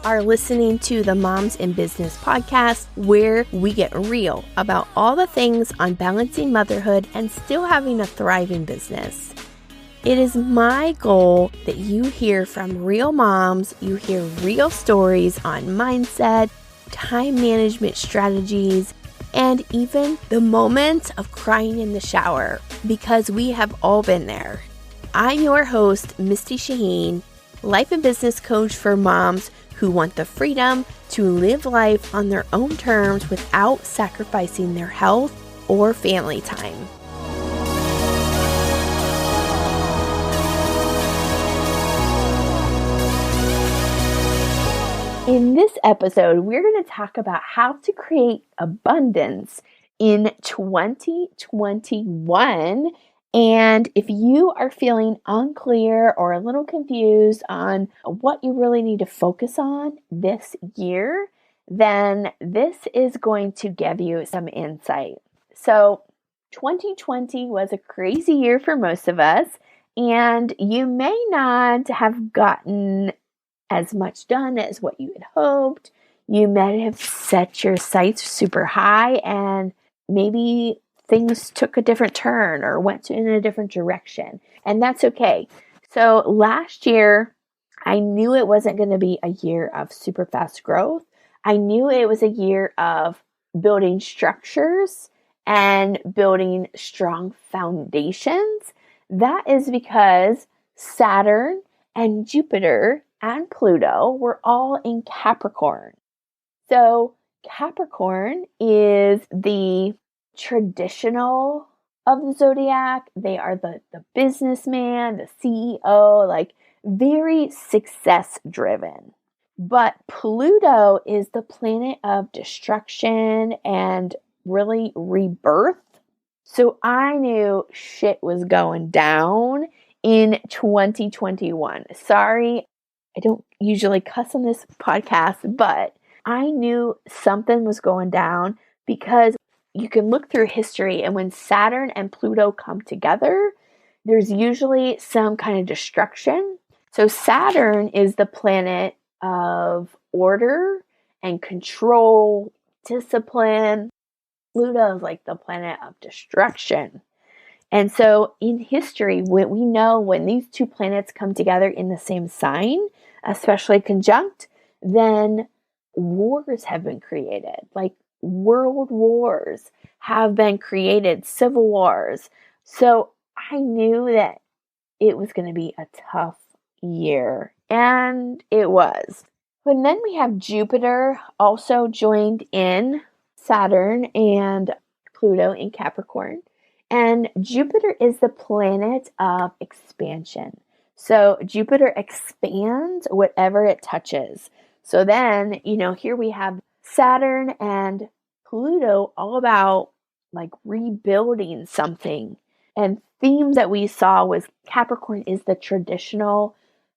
are listening to the Moms in Business podcast, where we get real about all the things on balancing motherhood and still having a thriving business. It is my goal that you hear from real moms, you hear real stories on mindset, time management strategies, and even the moments of crying in the shower, because we have all been there. I'm your host, Misty Shaheen, life and business coach for moms who want the freedom to live life on their own terms without sacrificing their health or family time. In this episode, we're going to talk about how to create abundance in 2021. And if you are feeling unclear or a little confused on what you really need to focus on this year, then this is going to give you some insight. So 2020 was a crazy year for most of us, and you may not have gotten as much done as what you had hoped. You may have set your sights super high and maybe things took a different turn or went in a different direction. And that's okay. So last year, I knew it wasn't going to be a year of super fast growth. I knew it was a year of building structures and building strong foundations. That is because Saturn and Jupiter and Pluto were all in Capricorn. So Capricorn is the traditional of the zodiac. They are the businessman, the CEO, like very success driven. But Pluto is the planet of destruction and really rebirth. So I knew shit was going down in 2021. Sorry, I don't usually cuss on this podcast, but I knew something was going down because you can look through history, and when Saturn and Pluto come together, there's usually some kind of destruction. So Saturn is the planet of order and control, discipline. Pluto is like the planet of destruction. And so in history, we know when these two planets come together in the same sign, especially conjunct, then wars have been created. Like world wars have been created, civil wars. So I knew that it was going to be a tough year, and it was. But then we have Jupiter also joined in Saturn and Pluto in Capricorn. And Jupiter is the planet of expansion. So Jupiter expands whatever it touches. So then, here we have Saturn and Pluto all about like rebuilding something. And themes that we saw was Capricorn is the traditional.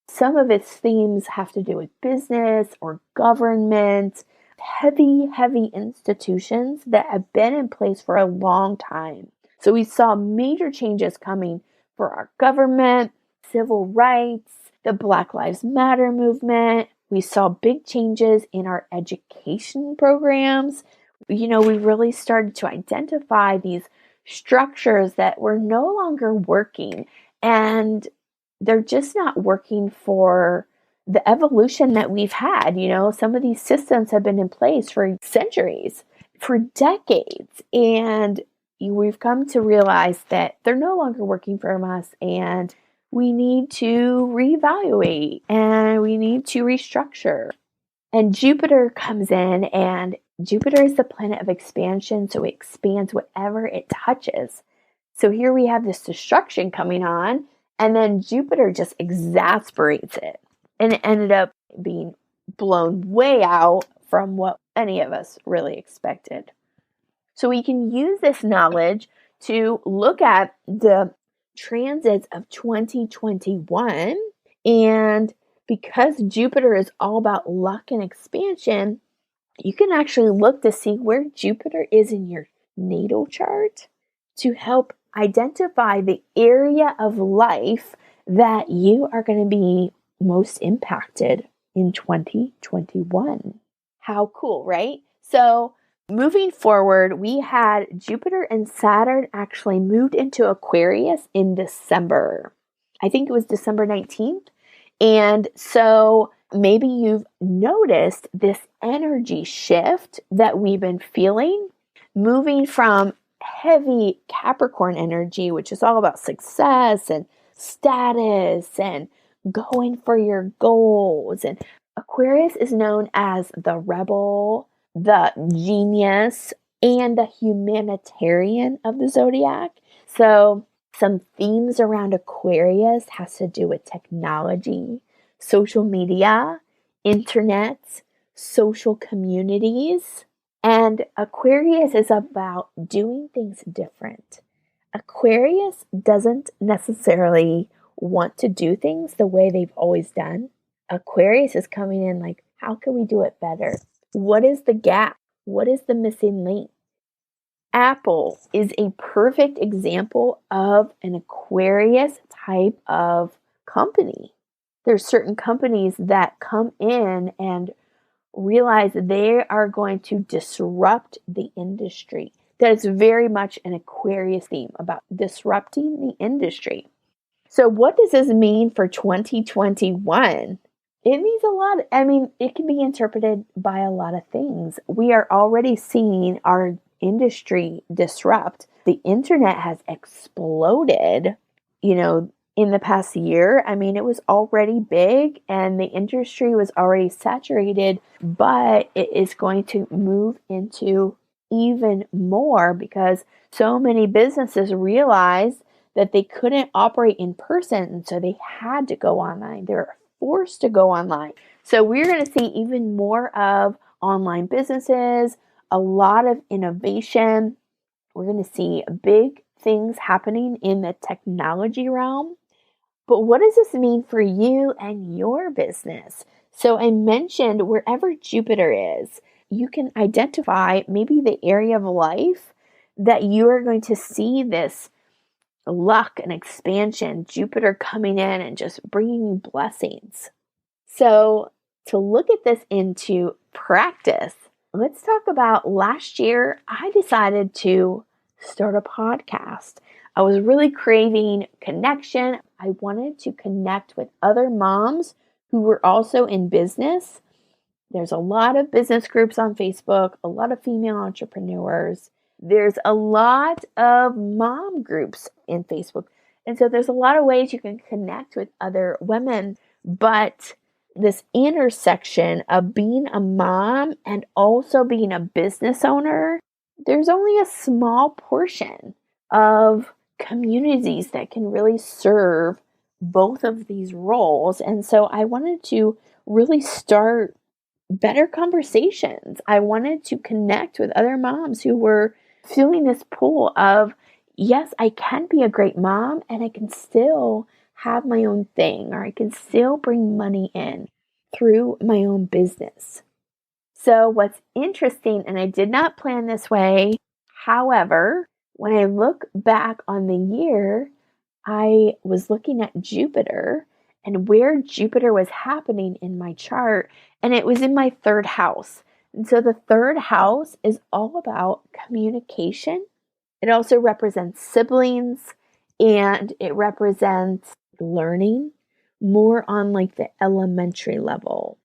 Some of its themes have to do with business or government, heavy institutions that have been in place for a long time. So we saw major changes coming for our government, civil rights, the Black Lives Matter movement. We saw big changes in our education programs. We really started to identify these structures that were no longer working, and they're just not working for the evolution that we've had. Some of these systems have been in place for centuries, for decades, and we've come to realize that they're no longer working for us, and we need to reevaluate and we need to restructure. And Jupiter comes in, and Jupiter is the planet of expansion, so it expands whatever it touches. So here we have this destruction coming on, and then Jupiter just exasperates it, and it ended up being blown way out from what any of us really expected. So we can use this knowledge to look at the transits of 2021. And because Jupiter is all about luck and expansion, you can actually look to see where Jupiter is in your natal chart to help identify the area of life that you are going to be most impacted in 2021. How cool, right? So moving forward, we had Jupiter and Saturn actually moved into Aquarius in December. I think it was December 19th. And so maybe you've noticed this energy shift that we've been feeling, moving from heavy Capricorn energy, which is all about success and status and going for your goals. And Aquarius is known as the rebel, the genius, and the humanitarian of the zodiac. So some themes around Aquarius has to do with technology, social media, internet, social communities. And Aquarius is about doing things different. Aquarius doesn't necessarily want to do things the way they've always done. Aquarius is coming in like, how can we do it better? What is the gap? What is the missing link? Apple is a perfect example of an Aquarius type of company. There's certain companies that come in and realize they are going to disrupt the industry. That is very much an Aquarius theme about disrupting the industry. So what does this mean for 2021? It means a lot. I mean, it can be interpreted by a lot of things. We are already seeing our industry disrupt. The internet has exploded, in the past year. I mean, it was already big and the industry was already saturated, but it is going to move into even more because so many businesses realized that they couldn't operate in person, and so they had to go online. They were forced to go online. So we're going to see even more of online businesses, a lot of innovation. We're going to see big things happening in the technology realm. But what does this mean for you and your business? So I mentioned wherever Jupiter is, you can identify maybe the area of life that you are going to see this luck and expansion, Jupiter coming in and just bringing you blessings. So to look at this into practice, let's talk about last year. I decided to start a podcast. I was really craving connection. I wanted to connect with other moms who were also in business. There's a lot of business groups on Facebook, a lot of female entrepreneurs. There's a lot of mom groups in Facebook. And so there's a lot of ways you can connect with other women. But this intersection of being a mom and also being a business owner, there's only a small portion of communities that can really serve both of these roles. And so I wanted to really start better conversations. I wanted to connect with other moms who were feeling this pull of, yes, I can be a great mom and I can still have my own thing, or I can still bring money in through my own business. So what's interesting, and I did not plan this way, however, when I look back on the year, I was looking at Jupiter and where Jupiter was happening in my chart, and it was in my third house. And so the third house is all about communication. It also represents siblings, and it represents learning more on like the elementary level.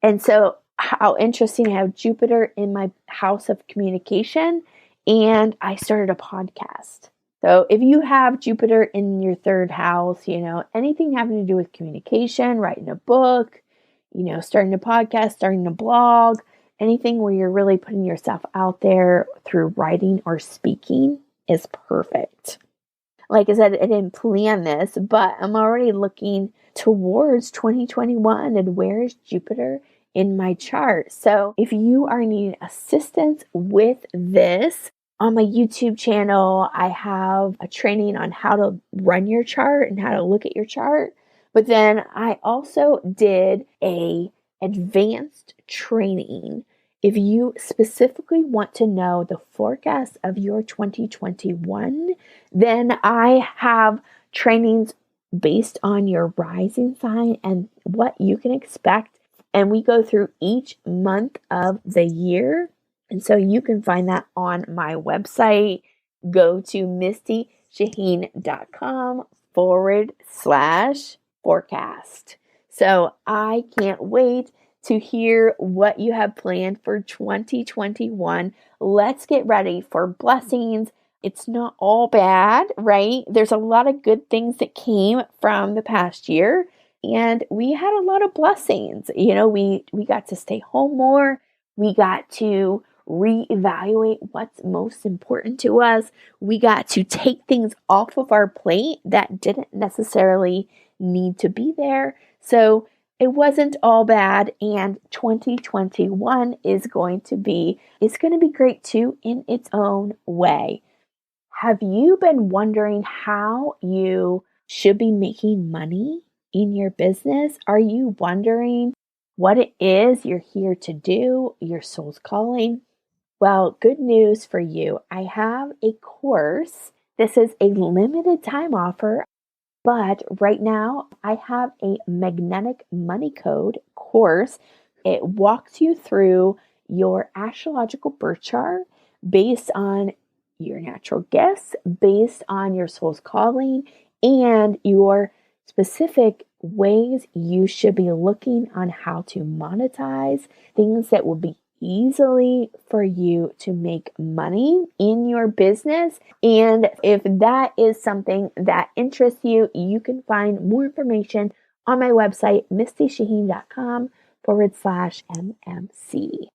And so how interesting, I have Jupiter in my house of communication, and I started a podcast. So if you have Jupiter in your third house, anything having to do with communication, writing a book, starting a podcast, starting a blog, anything where you're really putting yourself out there through writing or speaking is perfect. Like I said, I didn't plan this, but I'm already looking towards 2021 and where is Jupiter in my chart. So if you are needing assistance with this, on my YouTube channel, I have a training on how to run your chart and how to look at your chart. But then I also did a advanced training. If you specifically want to know the forecast of your 2021, then I have trainings based on your rising sign and what you can expect And we go through each month of the year. And so you can find that on my website. Go to mistyshaheen.com/forecast. So I can't wait to hear what you have planned for 2021. Let's get ready for blessings. It's not all bad, right? There's a lot of good things that came from the past year, and we had a lot of blessings. We got to stay home more. We got to reevaluate what's most important to us. We got to take things off of our plate that didn't necessarily need to be there. So it wasn't all bad, and 2021 is going to be great too in its own way. Have you been wondering how you should be making money in your business? Are you wondering what it is you're here to do, your soul's calling? Well, good news for you. I have a course. This is a limited time offer, but right now I have a magnetic money code course. It walks you through your astrological birth chart based on your natural gifts, based on your soul's calling, and your specific ways you should be looking on how to monetize things that will be easily for you to make money in your business. And if that is something that interests you, you can find more information on my website, mistyshaheen.com/MMC.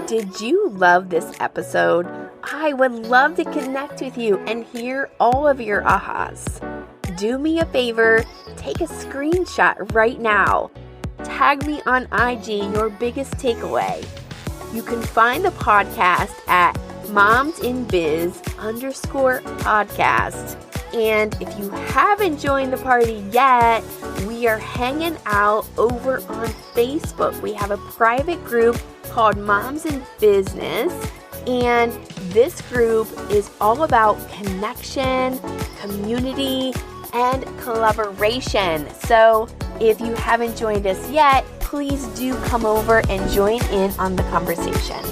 Did you love this episode? I would love to connect with you and hear all of your ahas. Do me a favor, take a screenshot right now. Tag me on IG your biggest takeaway. You can find the podcast at momsinbiz_podcast. And if you haven't joined the party yet, we are hanging out over on Facebook. We have a private group called Moms in Business. And this group is all about connection, community, and collaboration. So if you haven't joined us yet, please do come over and join in on the conversation.